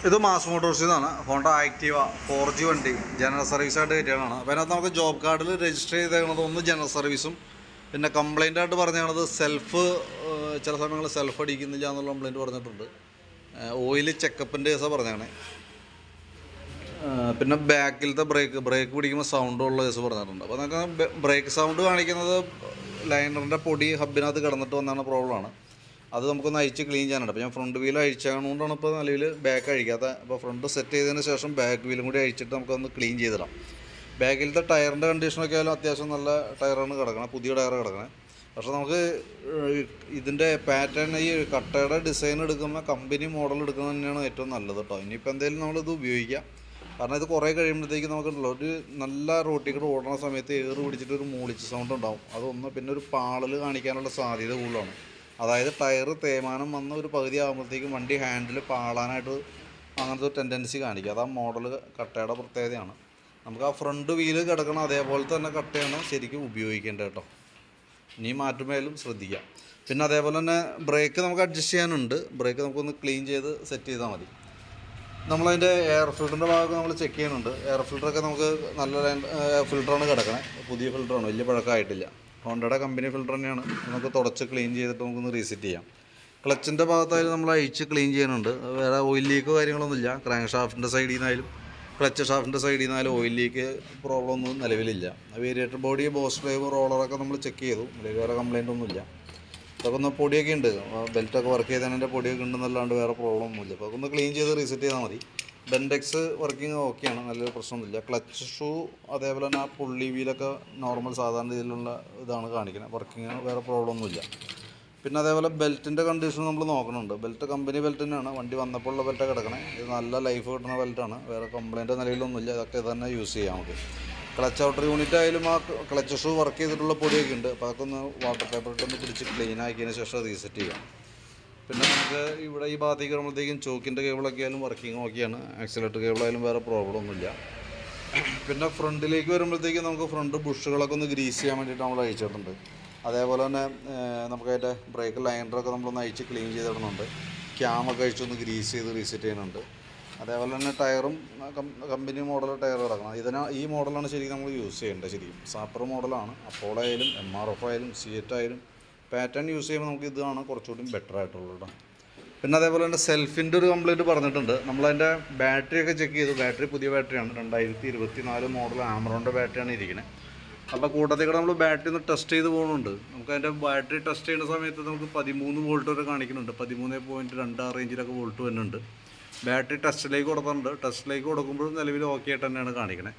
ഇത് മാസ് മോട്ടോഴ്സിൽ നിന്നാണ്. Honda Activa 4G വണ്ടി ജനറൽ സർവീസായിട്ട് കയറ്റിയതാണ്. അപ്പോൾ അതിനകത്ത് നമുക്ക് ജോബ് കാർഡിൽ രജിസ്റ്റർ ചെയ്തേക്കുന്നത് ഒന്ന് ജനറൽ സർവീസും, പിന്നെ കംപ്ലൈൻ്റ് ആയിട്ട് പറഞ്ഞത് സെൽഫ് ചില സമയങ്ങളിൽ സെൽഫ് അടിക്കുന്നില്ല എന്നുള്ള കംപ്ലൈൻറ്റ് പറഞ്ഞിട്ടുണ്ട്. ഓയിൽ ചെക്കപ്പിൻ്റെ കേസാണ് പറഞ്ഞാണ്. പിന്നെ ബാക്കിലത്തെ ബ്രേക്ക് പിടിക്കുമ്പോൾ സൗണ്ടുള്ള കേസ് പറഞ്ഞിട്ടുണ്ട്. അപ്പോൾ നമുക്ക് ബ്രേക്ക് സൗണ്ട് കാണിക്കുന്നത് ലൈനറിൻ്റെ പൊടി ഹബിനകത്ത് കിടന്നിട്ട് വന്നാണ് പ്രോബ്ലമാണ്. അത് നമുക്കൊന്ന് അഴിച്ച് ക്ലീൻ ചെയ്യാനുണ്ട്. അപ്പോൾ ഞാൻ ഫ്രണ്ട് വീൽ അഴിച്ചതുകൊണ്ടാണ് ഇപ്പോൾ നിലവിൽ ബാക്ക് അഴിക്കാത്ത. അപ്പോൾ ഫ്രണ്ട് സെറ്റ് ചെയ്തതിന് ശേഷം ബാക്ക് വീലും കൂടി അഴിച്ചിട്ട് നമുക്കൊന്ന് ക്ലീൻ ചെയ്തിടാം. ബാക്കിലത്തെ ടയറിൻ്റെ കണ്ടീഷനൊക്കെ ആയാലും അത്യാവശ്യം നല്ല ടയറാണ് കിടക്കണത്, പുതിയ ടയർ കിടക്കണേ. പക്ഷേ നമുക്ക് ഇതിൻ്റെ പാറ്റേൺ, ഈ കട്ടയുടെ ഡിസൈൻ എടുക്കുമ്പോൾ കമ്പനി മോഡൽ എടുക്കുന്നത് തന്നെയാണ് ഏറ്റവും നല്ലത് കേട്ടോ. ഇനിയിപ്പോൾ എന്തെങ്കിലും നമ്മളിത് ഉപയോഗിക്കാം. കാരണം ഇത് കുറേ കഴിയുമ്പോഴത്തേക്ക് നമുക്കുണ്ടല്ലോ ഒരു നല്ല റോട്ടിൽ കൂടെ ഓടുന്ന സമയത്ത് ഏറ് പിടിച്ചിട്ട് ഒരു മൂളിച്ച് സൗണ്ട് ഉണ്ടാവും. അതൊന്ന് പിന്നെ ഒരു പാളൽ കാണിക്കാനുള്ള സാധ്യത കൂടുതലാണ്. അതായത് ടയർ തേയ്മാനം വന്ന് ഒരു പകുതി ആകുമ്പോഴത്തേക്കും വണ്ടി ഹാൻഡിൽ പാളാനായിട്ട് അങ്ങനത്തെ ഒരു ടെൻഡൻസി കാണിക്കുക. അത് ആ മോഡൽ കട്ടയുടെ പ്രത്യേകതയാണ്. നമുക്ക് ആ ഫ്രണ്ട് വീല് കിടക്കണം അതേപോലെ തന്നെ കട്ടയാണ് ശരിക്കും ഉപയോഗിക്കേണ്ടത് കേട്ടോ. ഇനി മാറ്റുമ്പോഴും ശ്രദ്ധിക്കാം. പിന്നെ അതേപോലെ തന്നെ ബ്രേക്ക് നമുക്ക് അഡ്ജസ്റ്റ് ചെയ്യാനുണ്ട്. ബ്രേക്ക് നമുക്കൊന്ന് ക്ലീൻ ചെയ്ത് സെറ്റ് ചെയ്താൽ മതി. നമ്മളതിൻ്റെ എയർ ഫിൽറ്ററിൻ്റെ ഭാഗമൊക്കെ നമ്മൾ ചെക്ക് ചെയ്യുന്നുണ്ട്. എയർ ഫിൽറ്ററൊക്കെ നമുക്ക് നല്ല ഫിൽറ്ററാണ് കിടക്കണേ, പുതിയ ഫിൽറ്ററാണ്, വലിയ പഴക്കമായിട്ടില്ല. ഹോണ്ടയുടെ കമ്പനി ഫിൽറ്റർ തന്നെയാണ്. നമുക്ക് തുടച്ച് ക്ലീൻ ചെയ്തിട്ട് നമുക്കൊന്ന് റീസെറ്റ് ചെയ്യാം. ക്ലച്ചിൻ്റെ ഭാഗത്തായാലും നമ്മൾ അഴിച്ച് ക്ലീൻ ചെയ്യുന്നുണ്ട്. വേറെ ഓയിൽ ലീക്കോ കാര്യങ്ങളൊന്നുമില്ല. ക്രാങ്ക് ഷാഫ്റ്റിൻ്റെ സൈഡിൽ നിന്നായാലും ക്ലച്ച് ഷാഫ്റ്റിൻ്റെ സൈഡിൽ നിന്നായാലും ഓയിൽ ലീക്ക് പ്രോബ്ലം ഒന്നും നിലവിലില്ല. വേരിയേറ്റർ ബോഡി, ബോസ് ഡ്രൈവ്, റോളറൊക്കെ നമ്മൾ ചെക്ക് ചെയ്തു. വേറെ കംപ്ലയിൻ്റ് ഒന്നുമില്ല. അതൊക്കെ ഒന്ന് പൊടിയൊക്കെ ഉണ്ട്, ബെൽറ്റൊക്കെ വർക്ക് ചെയ്തതിൻ്റെ പൊടിയൊക്കെ ഉണ്ടെന്നല്ലാണ്ട് വേറെ പ്രോബ്ലം ഒന്നുമില്ല. അപ്പോൾ ഒന്ന് ക്ലീൻ ചെയ്ത് റീസെറ്റ് ചെയ്താൽ മതി. ബെൻഡെക്സ് വർക്കിംഗ് ഓക്കെയാണ്, നല്ലൊരു പ്രശ്നമൊന്നുമില്ല. ക്ലച്ച് ഷൂ അതേപോലെ തന്നെ ആ പുള്ളി വീലൊക്കെ നോർമൽ സാധാരണ രീതിയിലുള്ള ഇതാണ് കാണിക്കുന്നത്. വർക്കിംഗ് വേറെ പ്രോബ്ലം ഒന്നുമില്ല. പിന്നെ അതേപോലെ ബെൽറ്റിൻ്റെ കണ്ടീഷൻ നമ്മൾ നോക്കണുണ്ട്. ബെൽറ്റ് കമ്പനി ബെൽറ്റ് തന്നെയാണ്, വണ്ടി വന്നപ്പോഴുള്ള ബെൽറ്റ് കിടക്കണേ. ഇത് നല്ല ലൈഫ് കിട്ടുന്ന ബെൽറ്റാണ്, വേറെ കംപ്ലയിൻറ്റ് നിലവിലൊന്നുമില്ല. ഇതൊക്കെ തന്നെ യൂസ് ചെയ്യാം നമുക്ക്. ക്ലച്ച് ഔട്ടർ യൂണിറ്റ് ആയാലും ആ ക്ലച്ച് ഷൂ വർക്ക് ചെയ്തിട്ടുള്ള പൊടിയൊക്കെ ഉണ്ട്. അപ്പോൾ അതൊക്കെ ഒന്ന് വാട്ടർ പേപ്പർ ഇട്ടൊന്ന് പിടിച്ച് ക്ലീൻ ആക്കിയതിന് ശേഷം റീസെറ്റ് ചെയ്യാം. പിന്നെ നമുക്ക് ഇവിടെ ഈ ഭാഗത്തേക്ക് വരുമ്പോഴത്തേക്കും ചോക്കിൻ്റെ കേബിളൊക്കെ ആയാലും വർക്കിംഗ് ഓക്കെയാണ്. ആക്സിലേറ്റർ കേബിളായാലും വേറെ പ്രോബ്ലം ഒന്നുമില്ല. പിന്നെ ഫ്രണ്ടിലേക്ക് വരുമ്പോഴത്തേക്കും നമുക്ക് ഫ്രണ്ട് ബുഷുകളൊക്കെ ഒന്ന് ഗ്രീസ് ചെയ്യാൻ വേണ്ടിയിട്ട് നമ്മൾ അഴിച്ചിട്ടുണ്ട്. അതേപോലെ തന്നെ നമുക്കതിൻ്റെ ബ്രേക്ക് ലൈനറൊക്കെ നമ്മളൊന്ന് അഴിച്ച് ക്ലീൻ ചെയ്തിടുന്നുണ്ട്. ക്യാമൊക്കെ അഴിച്ചൊന്ന് ഗ്രീസ് ചെയ്ത് റീസെറ്റ് ചെയ്യുന്നുണ്ട്. അതേപോലെ തന്നെ ടയറും കമ്പനി മോഡൽ ടയർ കിടക്കണം. ഈ മോഡലാണ് ശരിക്കും നമ്മൾ യൂസ് ചെയ്യേണ്ടത്. ശരിക്കും സാപ്പർ മോഡലാണ്. അപ്പോളോ ആയാലും MRF ആയാലും സിയറ്റ് ആയാലും പാറ്റേൺ യൂസ് ചെയ്യുമ്പോൾ നമുക്ക് ഇതാണ് കുറച്ചുകൂടി ബെറ്റർ ആയിട്ടുള്ളത് കേട്ടോ. പിന്നെ അതേപോലെ തന്നെ സെൽഫിൻ്റെ ഒരു കംപ്ലയിൻറ്റ് പറഞ്ഞിട്ടുണ്ട്. നമ്മളതിൻ്റെ ബാറ്ററിയൊക്കെ ചെക്ക് ചെയ്തു. ബാറ്ററി പുതിയ ബാറ്ററിയാണ്, 2024 മോഡൽ ആമറോണിൻ്റെ ബാറ്ററിയാണ് ഇരിക്കുന്നത്. അപ്പോൾ കൂട്ടത്തിൽ കൂടെ നമ്മൾ ബാറ്ററി ഒന്ന് ടെസ്റ്റ് ചെയ്ത് പോകുന്നുണ്ട്. നമുക്കതിൻ്റെ ബാറ്ററി ടെസ്റ്റ് ചെയ്യുന്ന സമയത്ത് നമുക്ക് 13 വോൾട്ട് വരെ കാണിക്കുന്നുണ്ട്. 13.2 റേഞ്ചിലൊക്കെ വോൾട്ട് വരുന്നുണ്ട്. ബാറ്ററി ടെസ്റ്റിലേക്ക് കൊടുക്കുന്നുണ്ട്. ടെസ്റ്റിലേക്ക് കൊടുക്കുമ്പോഴും നിലവിൽ ഓക്കെ ആയിട്ട് തന്നെയാണ് കാണിക്കണേ.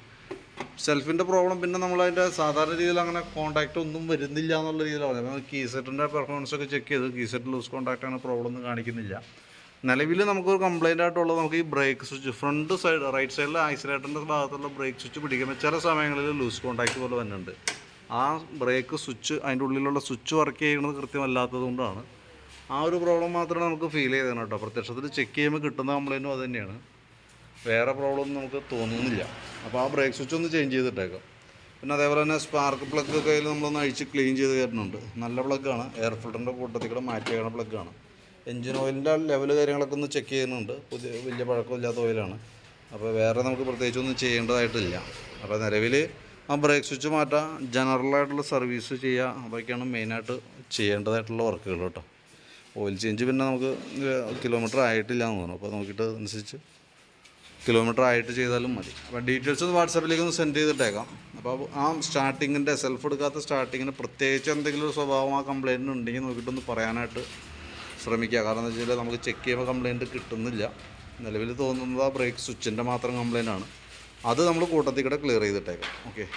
സെൽഫിൻ്റെ പ്രോബ്ലം പിന്നെ നമ്മളതിൻ്റെ സാധാരണ രീതിയിൽ അങ്ങനെ കോൺടാക്റ്റ് ഒന്നും വരുന്നില്ല എന്നുള്ള രീതിയിലാണ്. നമ്മൾ കീസെറ്റിൻ്റെ പെർഫോമൻസൊക്കെ ചെക്ക് ചെയ്തു. കീസെറ്റ് ലൂസ് കോൺടാക്റ്റ് അങ്ങനെ പ്രോബ്ലം ഒന്നും കാണിക്കുന്നില്ല. നിലവിൽ നമുക്കൊരു കംപ്ലയിൻ്റ് ആയിട്ടുള്ളത് നമുക്ക് ഈ brake switch front side right സൈഡിലെ ആക്സിലേറ്ററിൻ്റെ ഭാഗത്തുള്ള ബ്രേക്ക് സ്വിച്ച് പിടിക്കുമ്പോൾ ചില സമയങ്ങളിൽ ലൂസ് കോൺടാക്റ്റ് പോലെ വരുന്നുണ്ട്. ആ ബ്രേക്ക് സ്വിച്ച് അതിൻ്റെ ഉള്ളിലുള്ള സ്വിച്ച് വർക്ക് ചെയ്യുന്നത് കൃത്യമല്ലാത്തത് കൊണ്ടാണ്. ആ ഒരു പ്രോബ്ലം മാത്രമേ നമുക്ക് ഫീൽ ചെയ്തതാണ് കേട്ടോ. പ്രത്യക്ഷത്തിൽ ചെക്ക് ചെയ്യുമ്പോൾ കിട്ടുന്ന കംപ്ലയിൻറ്റും അത് തന്നെയാണ്. വേറെ പ്രോബ്ലം ഒന്നും നമുക്ക് തോന്നുന്നില്ല. അപ്പോൾ ആ ബ്രേക്ക് സ്വിച്ച് ഒന്ന് ചേഞ്ച് ചെയ്തിട്ടേക്കാം. പിന്നെ അതേപോലെ തന്നെ സ്പാർക്ക് പ്ലഗ് ഒക്കെ നമ്മളൊന്ന് അഴിച്ച് ക്ലീൻ ചെയ്ത് തരുന്നുണ്ട്. നല്ല പ്ലഗ്ഗാണ്, എയർ ഫിൽറ്ററിൻ്റെ കൂട്ടത്തിൽ കൂടെ മാറ്റി ചെയ്യുന്ന പ്ലഗ്ഗാണ്. എൻജിൻ ഓയിലിൻ്റെ ലെവൽ കാര്യങ്ങളൊക്കെ ഒന്ന് ചെക്ക് ചെയ്യുന്നുണ്ട്. വലിയ പഴക്കമില്ലാത്ത ഓയിലാണ്. അപ്പോൾ വേറെ നമുക്ക് പ്രത്യേകിച്ചൊന്നും ചെയ്യേണ്ടതായിട്ടില്ല. അപ്പോൾ നിലവിൽ ആ ബ്രേക്ക് സ്വിച്ച് മാറ്റാം, ജനറലായിട്ടുള്ള സർവീസ് ചെയ്യുക, അതൊക്കെയാണ് മെയിനായിട്ട് ചെയ്യേണ്ടതായിട്ടുള്ള വർക്കുകൾ കേട്ടോ. ഓയിൽ ചേഞ്ച് പിന്നെ നമുക്ക് കിലോമീറ്റർ ആയിട്ടില്ല എന്ന് തോന്നുന്നു. അപ്പോൾ നോക്കിയിട്ട് അനുസരിച്ച് കിലോമീറ്റർ ആയിട്ട് ചെയ്താലും മതി. അപ്പോൾ ഡീറ്റെയിൽസ് വാട്സാപ്പിലേക്ക് ഒന്ന് സെൻഡ് ചെയ്തിട്ടേക്കാം. അപ്പോൾ ആ സ്റ്റാർട്ടിങ്ങിൻ്റെ സെൽഫ് എടുക്കാത്ത സ്റ്റാർട്ടിങ്ങിന് പ്രത്യേകിച്ച് എന്തെങ്കിലും ഒരു സ്വഭാവം ആ കംപ്ലയിൻറ്റ് ഉണ്ടെങ്കിൽ നോക്കിയിട്ടൊന്ന് പറയാനായിട്ട് ശ്രമിക്കുക. കാരണം എന്താ വെച്ചാൽ നമുക്ക് ചെക്ക് ചെയ്യുമ്പോൾ കംപ്ലയിൻറ്റ് കിട്ടുന്നില്ല. നിലവിൽ തോന്നുന്നത് ആ ബ്രേക്ക് സ്വിച്ചിൻ്റെ മാത്രം കംപ്ലയിൻ്റ് ആണ്. അത് നമ്മൾ കൂട്ടത്തിൽ കൂടെ ക്ലിയർ ചെയ്തിട്ടേക്കാം. ഓക്കെ.